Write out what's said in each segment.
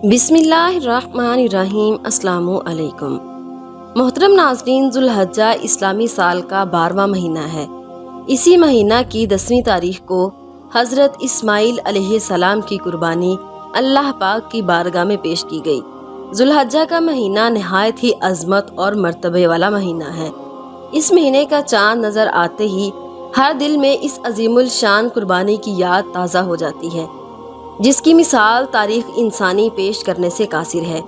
बिस्मिल्लाहिर्रहमानिर्रहीम। अस्सलाम वालेकुम। मोहतरम नाज़रीन, ज़ुल्हज्जा इस्लामी साल का 12वां महीना है। इसी महीना की 10वीं तारीख को हज़रत इस्माइल अलैहिस्सलाम की कुर्बानी अल्लाह पाक की बारगाह में पेश की गई। ज़ुल्हज्जा का महीना नहायत ही अज़मत और मर्तबे वाला महीना है। इस महीने का चाँद नज़र आते ही हर दिल में इस अजीमुल शान कुर्बानी की याद ताज़ा हो जाती है, जिसकी मिसाल तारीख इंसानी पेश करने से कासिर है।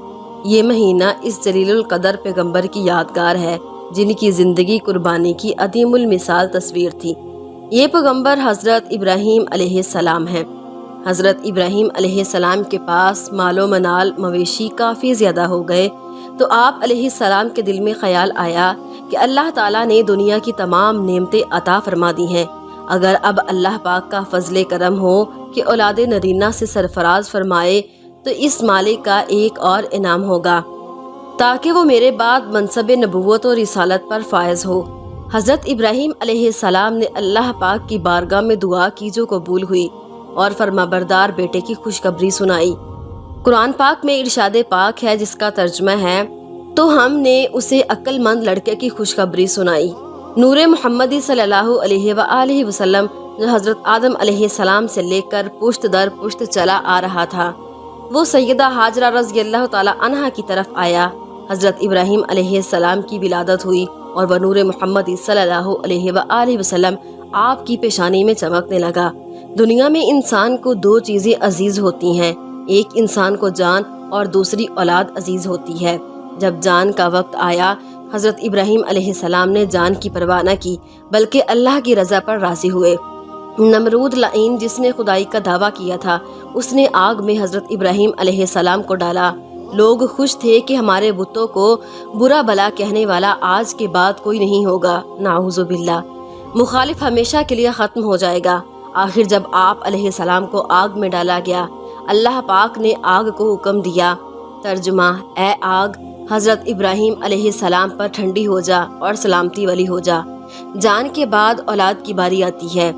ये महीना इस जलीलुल कदर पैगंबर की यादगार है, जिनकी ज़िंदगी कुर्बानी की अदीमुल मिसाल तस्वीर थी। ये पैगंबर हज़रत इब्राहीम अलैहिस्सलाम हैं। हज़रत इब्राहीम अलैहिस्सलाम के पास मालो मनाल मवेशी काफ़ी ज़्यादा हो गए, तो आप अलैहिस्सलाम के दिल में ख्याल आया कि अल्लाह ताला ने दुनिया की तमाम नेमतें अता फरमा दी हैं। अगर अब अल्लाह पाक का फजले करम हो कि औलाद नरीना से सरफराज फरमाए, तो इस मालिक का एक और इनाम होगा, ताकि वो मेरे बाद मनसब नबूवत और रिसालत पर फायज हो। हज़रत इब्राहीम अलैहिस्सलाम ने अल्लाह पाक की बारगाह में दुआ की, जो कबूल हुई, और फरमाबरदार बेटे की खुशखबरी सुनाई। कुरान पाक में इरशाद पाक है, जिसका तर्जुमा है, तो हमने उसे अक्लमंद लड़के की खुशखबरी सुनाई। नूरे मोहम्मदी सल्लल्लाहु अलैहि वसल्लम जो हज़रत आदम अलैहिस्सलाम से लेकर पुश्त दर पुश्त चला आ रहा था, वो सैयदा हाजरा रज़ियल्लाहु ताला अन्हा की तरफ आया। हज़रत इब्राहीम अलैहिस्सलाम की विलादत हुई और वह नूरे मोहम्मदी सल्लल्लाहु अलैहि वसल्लम आपकी पेशानी में चमकने लगा। दुनिया में इंसान को दो चीज़ें अजीज होती हैं, एक इंसान को जान और दूसरी औलाद अजीज होती है। जब जान का वक्त आया, हज़रत इब्राहीम अलैहिस्सलाम ने जान की परवाह न की, बल्कि अल्लाह की रज़ा पर राज़ी हुए। नमरूद लाइन, जिसने खुदाई का दावा किया था, उसने आग में हज़रत इब्राहीम अलैहिस्सलाम को डाला। लोग खुश थे कि हमारे बुतों को बुरा भला कहने वाला आज के बाद कोई नहीं होगा। नाऊज़ु बिल्लाह, मुखालिफ हमेशा के लिए ख़त्म हो जाएगा। आखिर जब आप अलैहिस्सलाम को आग में डाला गया, अल्लाह पाक ने आग को हुक्म दिया, तर्जुमा, ए आग, हज़रत इब्राहीम अलैहिस्सलाम पर ठंडी हो जा और सलामती वाली हो जा। जान के बाद औलाद की बारी आती है।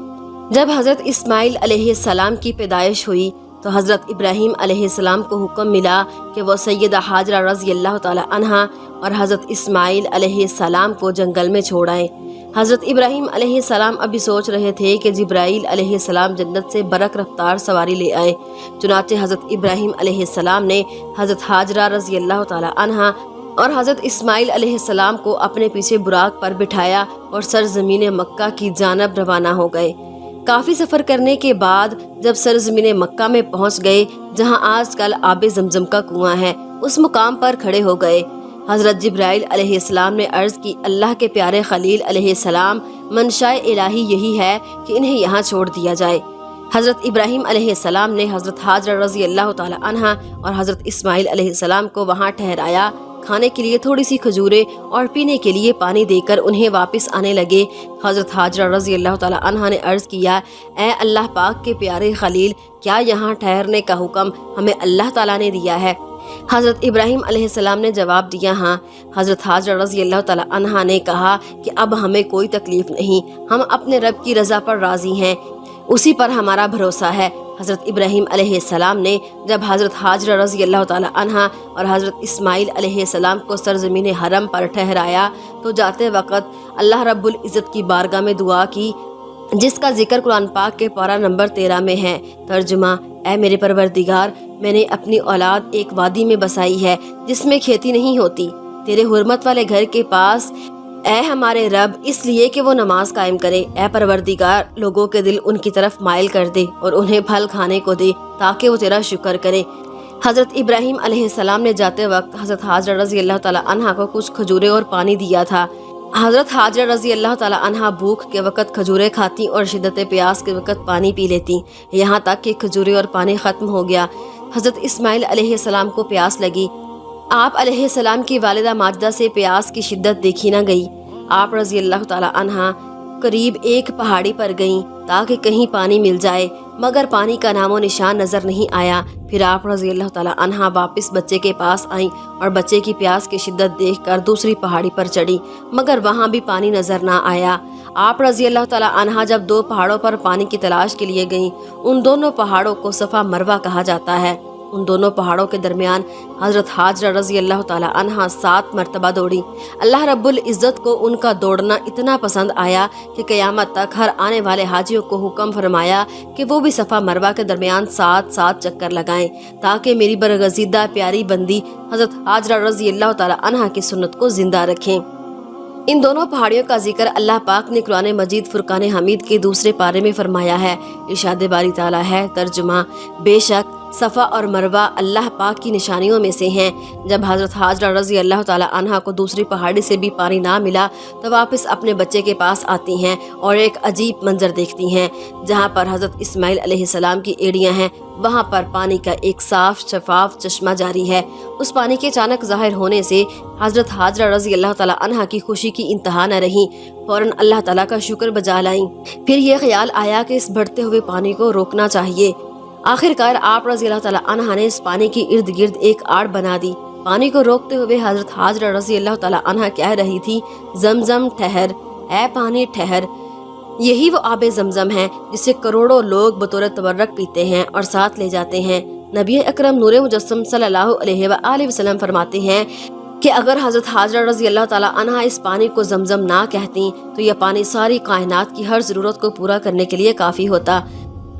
जब हज़रत इस्माइल अलैहिस्सलाम की पैदाइश हुई, तो हज़रत इब्राहीम अलैहिस्सलाम को हुक्म मिला कि वो सैयदा हाजरा रज़ियल्लाहु ताला अन्हा और हज़रत इस्माइल अलैहिस्सलाम को जंगल में छोड़ आए। हज़रत इब्राहीम अलैहिस्सलाम अभी सोच रहे थे कि जिब्राईल अलैहिस्सलाम जन्नत से बरक रफ्तार सवारी ले आए। चुनाचे हज़रत इब्राहीम अलैहिस्सलाम ने हज़रत हाजरा रज़ियल्लाहु ताला अन्हा और हज़रत इस्माइल अलैहिस्सलाम को अपने पीछे बुराक पर बिठाया और सरज़मीन मक्का की जानब रवाना हो गए। काफ़ी सफ़र करने के बाद जब सरज़मीन मक्का में पहुंच गए, जहां आजकल आबे ज़मज़म का कुआं है, उस मुकाम पर खड़े हो गए। हज़रत जिब्राईल अलैहिस्सलाम ने अर्ज़ की, अल्लाह के प्यारे खलील अलैहिस्सलाम, मंशाए इलाही यही है कि इन्हें यहाँ छोड़ दिया जाए। हज़रत इब्राहीम अलैहिस्सलाम ने हज़रत हाजरा रज़ियल्लाहु ताला अन्हा और हज़रत इस्माइल अलैहिस्सलाम को वहाँ ठहराया। खाने के लिए थोड़ी सी खजूरें और पीने के लिए पानी देकर उन्हें वापस आने लगे। हज़रत हाजरा रज़ियल्लाहु ताला अन्हा ने अर्ज़ किया, ए अल्लाह पाक के प्यारे खलील, क्या यहाँ ठहरने का हुक्म हमें अल्लाह ताला ने दिया है? हज़रत इब्राहीम अलैहिस्सलाम ने जवाब दिया, हाँ। हज़रत हाजरा रज़ियल्लाहु ताला अन्हा ने कहा कि अब हमें कोई तकलीफ़ नहीं, हम अपने रब की रज़ा पर राज़ी हैं, उसी पर हमारा भरोसा है। हज़रत इब्राहीम अलैहिस्सलाम ने जब हज़रत हाजरा रज़ियल्लाहु ताला अन्हा और हज़रत इस्माइल अलैहिस्सलाम को सरज़मीन हरम पर ठहराया, तो जाते वक़्त अल्लाह रब्बुल इज़्ज़त की बारगाह में दुआ की, जिसका जिक्र कुरान पाक के पारा नंबर 13 में है। तर्जुमा, ए मेरे परवरदिगार, मैंने अपनी औलाद एक वादी में बसाई है जिसमें खेती नहीं होती, तेरे हुर्मत वाले घर के पास, ए हमारे रब, इसलिए कि वो नमाज कायम करे। ए परवरदिगार, लोगों के दिल उनकी तरफ माइल कर दे और उन्हें फल खाने को दे, ताकि वो तेरा शुक्र करें। हज़रत इब्राहीम अलैहिस्सलाम ने जाते वक्त हज़रत हाजरा रज़ियल्लाहु ताला अन्हा को कुछ खजूरें और पानी दिया था। हज़रत हाजरा रज़ियल्लाहु ताला अन्हा भूख के वक़्त खजूरें खाती और शिद्दत प्यास के वक़्त पानी पी लेती, यहाँ तक कि खजूरें और पानी ख़त्म हो गया। हज़रत इस्माइल अलैहिस्सलाम को प्यास लगी। आप अलैहिस्सलाम की वालिदा माजिदा से प्यास की शिद्दत देखी न गई। आप रज़ियल्लाहु ताला अन्हा करीब एक पहाड़ी पर गईं ताकि कहीं पानी मिल जाए, मगर पानी का नामो निशान नज़र नहीं आया। फिर आप रज़ियल्लाहु ताला अन्हा वापस बच्चे के पास आईं और बच्चे की प्यास की शिद्दत देखकर दूसरी पहाड़ी पर चढ़ी, मगर वहाँ भी पानी नज़र ना आया। आप रज़ियल्लाहु ताला अन्हा जब दो पहाड़ों पर पानी की तलाश के लिए गईं, उन दोनों पहाड़ों को सफ़ा मरवा कहा जाता है। उन दोनों पहाड़ों के दरमियान हजरत हाजरा रजी अल्लाह ताला अन्हा 7 मरतबा दौड़ी। अल्लाह रब्बुल इज़्ज़त को उनका दौड़ना इतना पसंद आया कि क़यामत तक हर आने वाले हाजियों को हुक्म फरमाया कि वो भी सफ़ा मरवा के दरमियान 7-7 चक्कर लगाएं, ताकि मेरी बरगज़ीदा प्यारी बंदी हजरत हाजरा रजी अल्लाह ताला अन्हा की सुन्नत को जिंदा रखें। इन दोनों पहाड़ियों का जिक्र अल्लाह पाक ने कुरान मजीद फुरकान हमीद के दूसरे पारे में फरमाया है। इरशाद बारी ताला है, तर्जुमा, बेशक सफ़ा और मरवा अल्लाह पाक की निशानियों में से हैं। जब हज़रत हाजरा रज़ी अल्लाह ताला अन्हा को दूसरी पहाड़ी से भी पानी ना मिला तो वापस अपने बच्चे के पास आती हैं और एक अजीब मंजर देखती हैं। जहाँ पर हज़रत इस्माइल अलैहिस्सलाम की एड़ियाँ हैं, वहाँ पर पानी का एक साफ शफाफ चश्मा जारी है। उस पानी के अचानक ज़ाहिर होने से हज़रत हाजरा रज़ी अल्लाह ताला अन्हा की खुशी की इंतहा न रही। फ़ौरन अल्लाह ताला का शुक्र बजा लाईं। फिर ये ख्याल आया कि इस बढ़ते हुए पानी को रोकना चाहिए। आखिरकार आप रज़ी अल्लाह ताला अन्हा ने इस पानी के इर्द गिर्द एक आड़ बना दी। पानी को रोकते हुए हज़रत हाजरा रज़ी अल्लाह ताला अन्हा कह रही थी, ज़मज़म ठहर, ऐ पानी ठहर। यही वो आबे ज़मज़म है जिसे करोड़ों लोग बतौर तबर्रक पीते हैं और साथ ले जाते हैं। नबी अकरम नूरे मुजस्सम सल्लल्लाहु अलैहि वसल्लम फरमाते हैं कि अगर हज़रत हाजरा रज़ी अल्लाह ताला अन्हा इस पानी को ज़मज़म ना कहती तो यह पानी सारी कायनात की हर ज़रूरत को पूरा करने के लिए काफ़ी होता।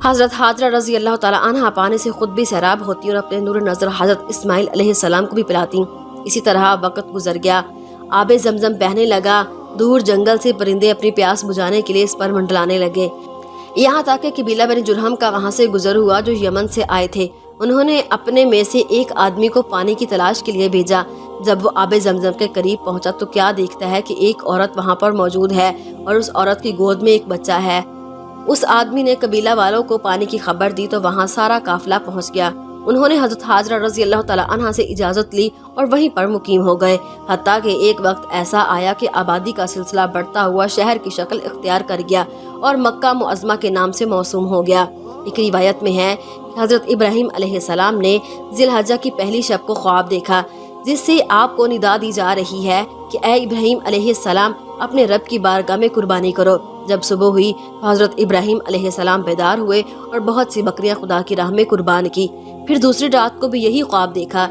हज़रत हाजरा रज़ी अल्लाह ताला अन्हा पानी से खुद भी सैराब होती और अपने नूर नज़र हज़रत इस्माइल अलैहिस्सलाम को भी पिलाती। इसी तरह वक्त गुजर गया, आबे ज़मज़म बहने लगा। दूर जंगल से परिंदे अपनी प्यास बुझाने के लिए इस पर मंडलाने लगे। यहाँ तक कि कबीला बनी जुरहम का वहाँ से गुजर हुआ जो यमन से आए थे। उन्होंने अपने में से एक आदमी को पानी की तलाश के लिए भेजा। जब वो आबे ज़मज़म के करीब पहुंचा तो क्या देखता है कि एक औरत वहाँ पर मौजूद है और उस औरत की गोद में एक बच्चा है। उस आदमी ने कबीला वालों को पानी की खबर दी तो वहाँ सारा काफिला पहुँच गया। उन्होंने हज़रत हाजरा रज़ी अल्लाह ताला अन्हा से इजाज़त ली और वहीं पर मुकीम हो गए। हत्ता कि एक वक्त ऐसा आया कि आबादी का सिलसिला बढ़ता हुआ शहर की शक्ल इख्तियार कर गया और मक्का मुअज़्ज़मा के नाम से मौसूम हो गया। एक रिवायत में है कि हज़रत इब्राहीम अलैहिस्सलाम ने ज़िलहज्जा की पहली शब को ख्वाब देखा, जिससे आपको निदा दी जा रही है कि ए इब्राहीम अलैहिस्सलाम, अपने रब की बारगाह में कुर्बानी करो। जब सुबह हुई तो हज़रत इब्राहीम अलैहिस्सलाम बेदार हुए और बहुत सी बकरियां खुदा की राह में कुर्बान की। फिर दूसरी रात को भी यही ख्वाब देखा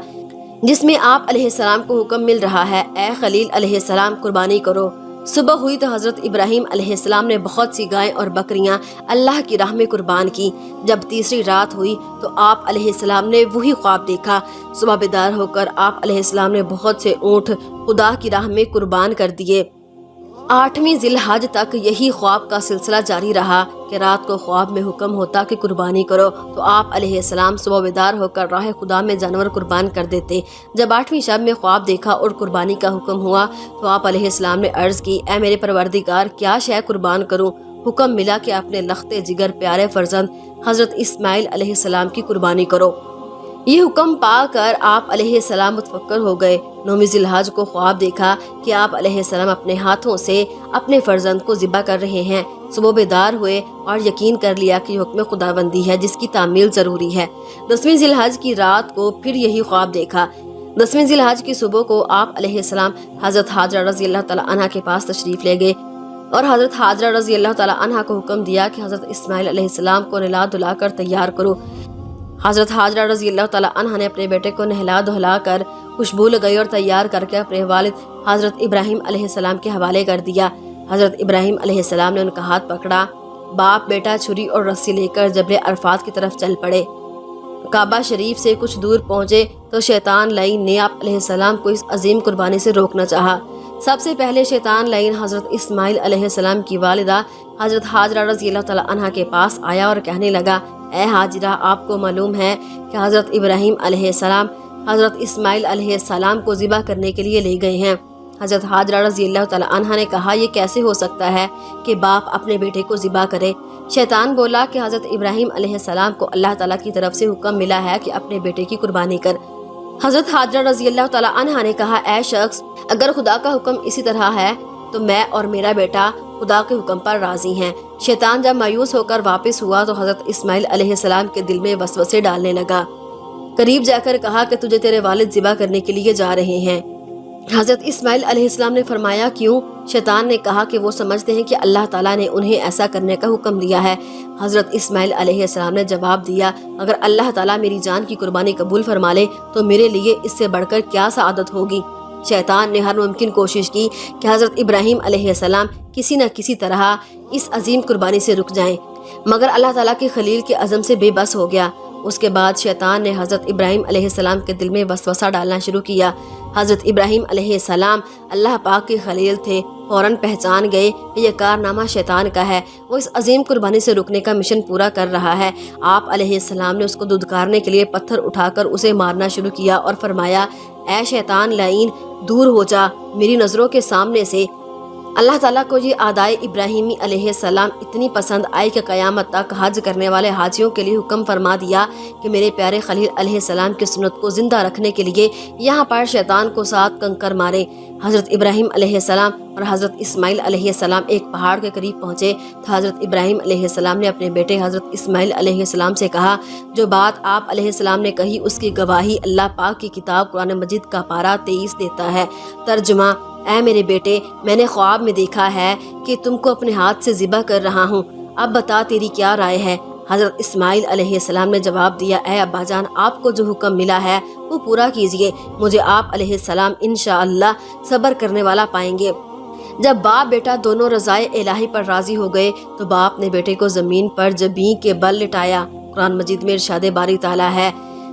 जिसमें आप अलैहिस्सलाम को हुक्म मिल रहा है, ए खलील अलैहिस्सलाम, कुर्बानी करो। सुबह हुई तो हज़रत इब्राहीम अलैहिस्सलाम ने बहुत सी गायें और बकरियां अल्लाह की राह में कुर्बान की। जब तीसरी रात हुई तो आप अलैहिस्सलाम ने वही ख्वाब देखा। सुबह बेदार होकर आप अलैहिस्सलाम ने बहुत से ऊँट खुदा की राह में कुर्बान कर दिए। 8वीं ज़िलहज तक यही ख्वाब का सिलसिला जारी रहा कि रात को ख्वाब में हुक्म होता कि कुर्बानी करो तो आप अलैहिस्सलाम सुबह बेदार होकर राह खुदा में जानवर कुर्बान कर देते। जब 8वीं शब में ख्वाब देखा और कुर्बानी का हुक्म हुआ तो आप अलैहिस्सलाम ने अर्ज़ की, ए मेरे परवरदिगार, क्या शय कुर्बान करूँ? हुक्म मिला कि अपने लख्ते जिगर प्यारे फर्जंद हज़रत इस्माइल अलैहिस्सलाम की कुर्बानी करो। ये हुक्म पाकर आप अलैहिस्सलाम मुतफक्कर हो गए। 9वीं ज़िलहज को ख्वाब देखा कि आप अलैहिस्सलाम अपने हाथों से अपने फर्जंद को ज़िबा कर रहे हैं। सुबह बेदार हुए और यकीन कर लिया कि हुक्म खुदाबंदी है जिसकी तामील ज़रूरी है। 10वीं ज़िलहज की रात को फिर यही ख्वाब देखा। 10वीं ज़िलहज की सुबह को आप अलैहिस्सलाम हज़रत हाजरा रज़ी अल्लाह ताला अन्हा के पास तशरीफ़ ले गए और हज़रत हाजरा रज़ी अल्लाह ताला अन्हा को हुक्म दिया कि हज़रत इस्माइल अलैहिस्सलाम को नहला धुला कर तैयार करो। हज़रत हाजरा रज़ी अल्लाह ताला अन्हा ने अपने बेटे को नहला धुला कर खुशबू लगाई और तैयार करके अपने वालिद हज़रत इब्राहीम अलैहिस्सलाम के हवाले कर दिया। हज़रत इब्राहीम अलैहिस्सलाम ने उनका हाथ पकड़ा। बाप बेटा छुरी और रस्सी लेकर जबल अरफात की तरफ चल पड़े। काबा शरीफ से कुछ दूर पहुँचे तो शैतान लईन ने आप अलैहिस्सलाम को इस अजीम कुर्बानी से रोकना चाहा। सबसे पहले शैतान लईन हज़रत इस्माइल अलैहिस्सलाम की वालिदा हज़रत हाजरा रज़ी अल्लाह ताला अन्हा के पास आया और कहने लगा, ए हाजिरा, आपको मालूम है कि हज़रत इब्राहीम अलैहिस्सलाम हज़रत इस्माइल अलैहिस्सलाम को ज़िबा करने के लिए ले गए हैं। हज़रत हाजरा रज़ी अल्लाह ताला अन्हा ने कहा, ये कैसे हो सकता है कि बाप अपने बेटे को ज़िबा करे? शैतान बोला कि हज़रत इब्राहीम अलैहिस्सलाम को अल्लाह ताला की तरफ से हुक्म मिला है कि अपने बेटे की कुर्बानी कर। हज़रत हाजरा रज़ी अल्लाह ताला अन्हा ने कहा, ए शख्स, अगर खुदा का हुक्म इसी तरह है तो मैं और मेरा बेटा खुदा के हुक्म पर राजी हैं। शैतान जब मायूस होकर वापस हुआ तो हज़रत इस्माइल अलैहिस्सलाम के दिल में वसवसे डालने लगा। करीब जाकर कहा कि तुझे तेरे वालिद ज़िबा करने के लिए जा रहे हैं। حضرت اسماعیل علیہ السلام نے فرمایا کیوں؟ شیطان نے کہا کہ وہ سمجھتے ہیں کہ اللہ تعالیٰ نے انہیں ایسا کرنے کا حکم دیا ہے۔ حضرت اسماعیل علیہ السلام نے جواب دیا اگر اللہ تعالیٰ میری جان کی قربانی قبول فرما لے تو میرے لیے اس سے بڑھ کر کیا سعادت ہوگی۔ شیطان نے ہر ممکن کوشش کی کہ حضرت ابراہیم علیہ السلام کسی نہ کسی طرح اس عظیم قربانی سے رک جائیں، مگر اللہ تعالیٰ کے خلیل کے عزم سے بے بس ہو گیا۔ اس کے بعد شیطان نے حضرت ابراہیم علیہ السلام کے دل میں وسوسہ ڈالنا شروع کیا۔ حضرت ابراہیم علیہ السلام اللہ پاک کے خلیل تھے، فوراً پہچان گئے کہ یہ کارنامہ شیطان کا ہے، وہ اس عظیم قربانی سے رکنے کا مشن پورا کر رہا ہے۔ آپ علیہ السلام نے اس کو دھتکارنے کے لیے پتھر اٹھا کر اسے مارنا شروع کیا اور فرمایا اے شیطان لعین، دور ہو جا میری نظروں کے سامنے سے۔ اللہ تعالیٰ کو یہ آدائے ابراہیمی علیہ السلام اتنی پسند آئی کہ قیامت تک حج کرنے والے حاجیوں کے لیے حکم فرما دیا کہ میرے پیارے خلیل علیہ السلام کی سنت کو زندہ رکھنے کے لیے یہاں پر شیطان کو 7 کنکر مارے۔ حضرت ابراہیم علیہ السلام اور حضرت اسماعیل علیہ السلام ایک پہاڑ کے قریب پہنچے تو حضرت ابراہیم علیہ السلام نے اپنے بیٹے حضرت اسماعیل علیہ السلام سے کہا جو بات آپ علیہ السلام نے کہی اس کی گواہی اللہ پاک کی کتاب قرآن مجید کا پارہ 23 دیتا ہے۔ ترجمہ: اے میرے بیٹے، میں نے خواب میں دیکھا ہے کہ تم کو اپنے ہاتھ سے ذبح کر رہا ہوں، اب بتا تیری کیا رائے ہے؟ حضرت اسماعیل علیہ السلام نے جواب دیا اے ابا جان، آپ کو جو حکم ملا ہے وہ پورا کیجئے، مجھے آپ علیہ السلام انشاءاللہ صبر کرنے والا پائیں گے۔ جب باپ بیٹا دونوں رضائے الہی پر راضی ہو گئے تو باپ نے بیٹے کو زمین پر جبین کے بل لٹایا۔ قرآن مجید میں ارشاد باری تعالیٰ ہے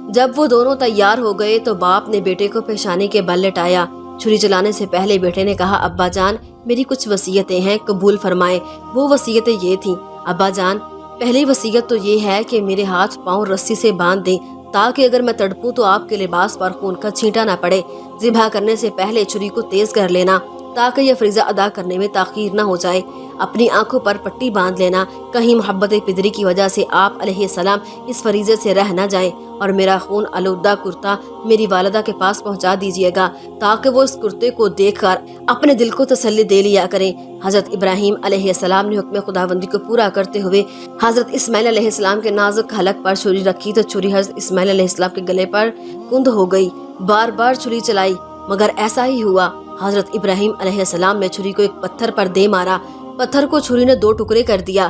جب وہ دونوں تیار ہو گئے تو باپ نے بیٹے کو پیشانی کے بل لٹایا۔ چھری چلانے سے پہلے بیٹے نے کہا ابا جان میری کچھ وصیتیں ہیں، قبول فرمائیں۔ وہ وصیتیں یہ تھیں ابا جان، پہلی وصیت تو یہ ہے کہ میرے ہاتھ پاؤں رسی سے باندھ دیں تاکہ اگر میں تڑپوں تو آپ کے لباس پر خون کا چھینٹا نہ پڑے۔ ذبح کرنے سے پہلے چھری کو تیز کر لینا تاکہ یہ فریضہ ادا کرنے میں تاخیر نہ ہو جائے۔ اپنی آنکھوں پر پٹی باندھ لینا، کہیں محبت پدری کی وجہ سے آپ علیہ السلام اس فریضے سے رہ نہ جائیں، اور میرا خون آلودہ کرتا میری والدہ کے پاس پہنچا دیجیے گا تاکہ وہ اس کرتے کو دیکھ کر اپنے دل کو تسلی دے لیا کریں۔ حضرت ابراہیم علیہ السلام نے حکم خداوندی کو پورا کرتے ہوئے حضرت اسماعیل علیہ السلام کے نازک حلق پر چھری رکھی تو چھری حضرت اسماعیل علیہ السلام کے گلے پر کند ہو گئی۔ بار بار چھری چلائی مگر ایسا ہی ہوا۔ حضرت ابراہیم علیہ السلام نے چھری کو ایک پتھر پر دے مارا، پتھر کو چھری نے 2 ٹکڑے کر دیا۔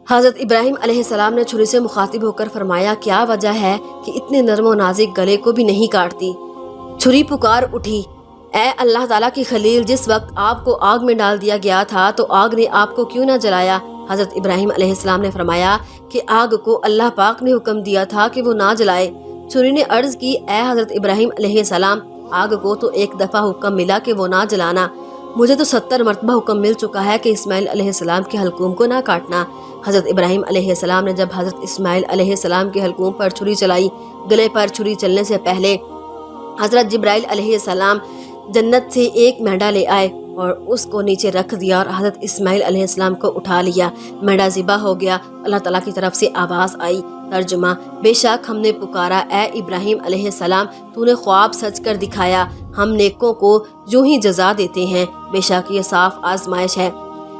حضرت ابراہیم علیہ السلام نے چھری سے مخاطب ہو کر فرمایا کیا وجہ ہے کہ اتنے نرم و نازک گلے کو بھی نہیں کاٹتی؟ چھری پکار اٹھی اے اللہ تعالیٰ کی خلیل، جس وقت آپ کو آگ میں ڈال دیا گیا تھا تو آگ نے آپ کو کیوں نہ جلایا؟ حضرت ابراہیم علیہ السلام نے فرمایا کہ آگ کو اللہ پاک نے حکم دیا تھا کہ وہ نہ جلائے۔ چھری نے عرض کی اے حضرت ابراہیم علیہ السلام، آگ کو تو 1 دفعہ حکم ملا کہ وہ نہ جلانا، مجھے تو 70 مرتبہ حکم مل چکا ہے کہ اسماعیل علیہ السلام کے حلقوم کو نہ کاٹنا۔ حضرت ابراہیم علیہ السلام نے جب حضرت اسماعیل علیہ السلام کے حلقوم پر چھری چلائی، گلے پر چھری چلنے سے پہلے حضرت جبرائیل علیہ السلام جنت سے ایک مینڈا لے آئے اور اس کو نیچے رکھ دیا اور حضرت اسماعیل علیہ السلام کو اٹھا لیا۔ مینڈا ذبح ہو گیا۔ اللہ تعالیٰ کی طرف سے آواز آئی، ترجمہ: بے شک ہم نے پکارا اے ابراہیم علیہ السلام، تو نے خواب سچ کر دکھایا، ہم نیکوں کو یوں ہی جزا دیتے ہیں، بے شک یہ صاف آزمائش ہے۔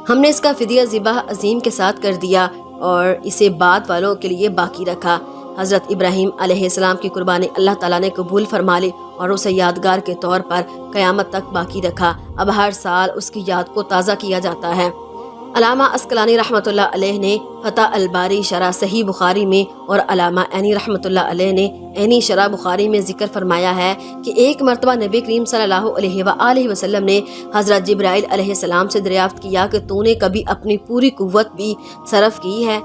ہم نے اس کا فدیہ ذبح عظیم کے ساتھ کر دیا اور اسے بعد والوں کے لیے باقی رکھا۔ حضرت ابراہیم علیہ السلام کی قربانی اللہ تعالیٰ نے قبول فرما لی اور اسے یادگار کے طور پر قیامت تک باقی رکھا۔ اب ہر سال اس کی یاد کو تازہ کیا جاتا ہے۔ علامہ عسقلانی رحمۃ اللہ علیہ نے فتح الباری شرح صحیح بخاری میں اور علامہ عینی رحمۃ اللہ علیہ نے عینی شرح بخاری میں ذکر فرمایا ہے کہ ایک مرتبہ نبی کریم صلی اللہ علیہ وآلہ وسلم نے حضرت جبرائیل علیہ السلام سے دریافت کیا کہ تو نے کبھی اپنی پوری قوت بھی صرف کی ہے؟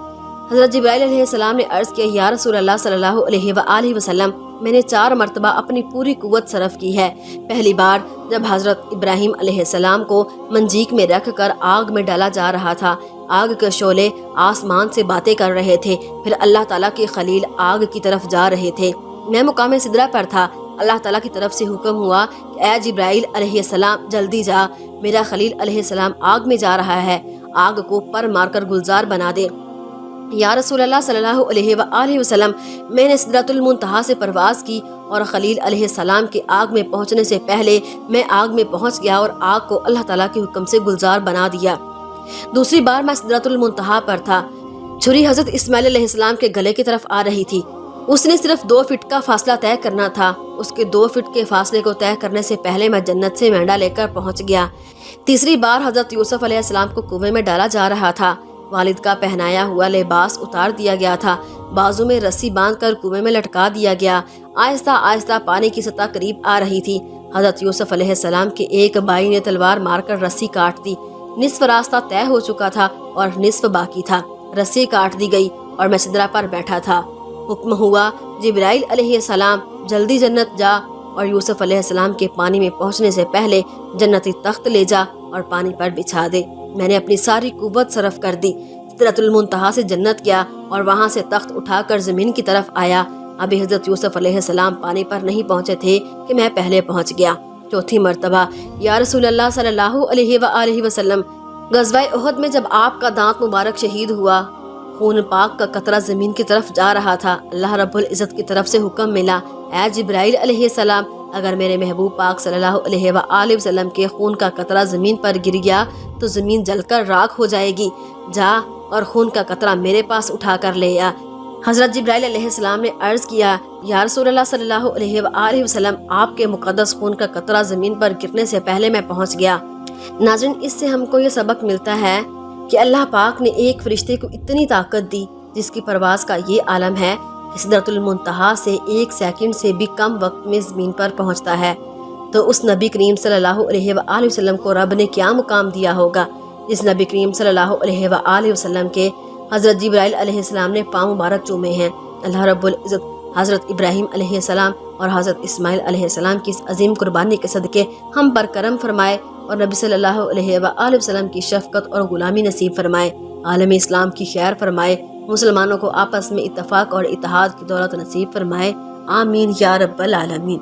حضرت جبرائیل علیہ السلام نے عرض کیا یا رسول اللہ صلی اللہ علیہ وآلہ وسلم، میں نے 4 مرتبہ اپنی پوری قوت صرف کی ہے۔ پہلی بار جب حضرت ابراہیم علیہ السلام کو منجیک میں رکھ کر آگ میں ڈالا جا رہا تھا، آگ کے شعلے آسمان سے باتیں کر رہے تھے، پھر اللہ تعالیٰ کے خلیل آگ کی طرف جا رہے تھے، میں مقام سدرہ پر تھا۔ اللہ تعالیٰ کی طرف سے حکم ہوا کہ اے جبرائیل علیہ السلام جلدی جا، میرا خلیل علیہ السلام آگ میں جا رہا ہے، آگ کو پر مار کر گلزار بنا دے۔ یا رسول اللہ صلی اللہ علیہ وآلہ وسلم، میں نے سدرۃ المنتہا سے پرواز کی اور خلیل علیہ السلام کے آگ میں پہنچنے سے پہلے میں آگ میں پہنچ گیا اور آگ کو اللہ تعالیٰ کے حکم سے گلزار بنا دیا۔ دوسری بار میں سدرۃ المنتہا پر تھا، چھری حضرت اسماعیل علیہ السلام کے گلے کی طرف آ رہی تھی، اس نے صرف 2 فٹ کا فاصلہ طے کرنا تھا۔ اس کے 2 فٹ کے فاصلے کو طے کرنے سے پہلے میں جنت سے مینڈا لے کر پہنچ گیا۔ تیسری بار حضرت یوسف علیہ السلام کو کنویں میں ڈالا جا رہا تھا۔ والد کا پہنایا ہوا لباس اتار دیا گیا تھا، بازو میں رسی باندھ کر کنویں میں لٹکا دیا گیا۔ آہستہ آہستہ پانی کی سطح قریب آ رہی تھی۔ حضرت یوسف علیہ السلام کے ایک بھائی نے تلوار مار کر رسی کاٹ دی۔ نصف راستہ طے ہو چکا تھا اور نصف باقی تھا۔ رسی کاٹ دی گئی اور میں سدرہ پر بیٹھا تھا۔ حکم ہوا، جبرائیل علیہ السلام جلدی جنت جا اور یوسف علیہ السلام کے پانی میں پہنچنے سے پہلے جنتی تخت لے جا اور پانی پر بچھا دے۔ میں نے اپنی ساری قوت صرف کر دی، سدرۃ المنتہا سے جنت کیا اور وہاں سے تخت اٹھا کر زمین کی طرف آیا۔ ابھی حضرت یوسف علیہ السلام پانی پر نہیں پہنچے تھے کہ میں پہلے پہنچ گیا۔ چوتھی مرتبہ، یا رسول اللہ صلی اللہ علیہ وآلہ وسلم، غزوہ احد میں جب آپ کا دانت مبارک شہید ہوا، خون پاک کا قطرہ زمین کی طرف جا رہا تھا، اللہ رب العزت کی طرف سے حکم ملا، اے جبرائیل علیہ السلام، اگر میرے محبوب پاک صلی اللہ علیہ وآلہ وسلم کے خون کا قطرہ زمین پر گر گیا تو زمین جل کر راکھ ہو جائے گی، جا اور خون کا قطرہ میرے پاس اٹھا کر لے آ۔ حضرت جبرائیل علیہ السلام نے عرض کیا، یا رسول اللہ صلی اللہ علیہ وآلہ وسلم، آپ کے مقدس خون کا قطرہ زمین پر گرنے سے پہلے میں پہنچ گیا۔ ناظرین، اس سے ہم کو یہ سبق ملتا ہے کہ اللہ پاک نے ایک فرشتے کو اتنی طاقت دی جس کی پرواز کا یہ عالم ہے کہ سدرۃ المنتہا سے 1 سیکنڈ سے بھی کم وقت میں زمین پر پہنچتا ہے۔ تو اس نبی کریم صلی اللہ علیہ وآلہ وسلم کو رب نے کیا مقام دیا ہوگا جس نبی کریم صلی اللہ علیہ وآلہ وسلم کے حضرت جبرائیل علیہ السلام نے پاؤں مبارک چومے ہیں۔ اللہ رب العزت حضرت ابراہیم علیہ السلام اور حضرت اسماعیل علیہ السلام کی اس عظیم قربانی کے صدقے ہم پر کرم فرمائے اور نبی صلی اللہ علیہ وآلہ وسلم کی شفقت اور غلامی نصیب فرمائے، عالم اسلام کی خیر فرمائے، مسلمانوں کو آپس میں اتفاق اور اتحاد کی دولت نصیب فرمائے، آمین یا رب العالمین۔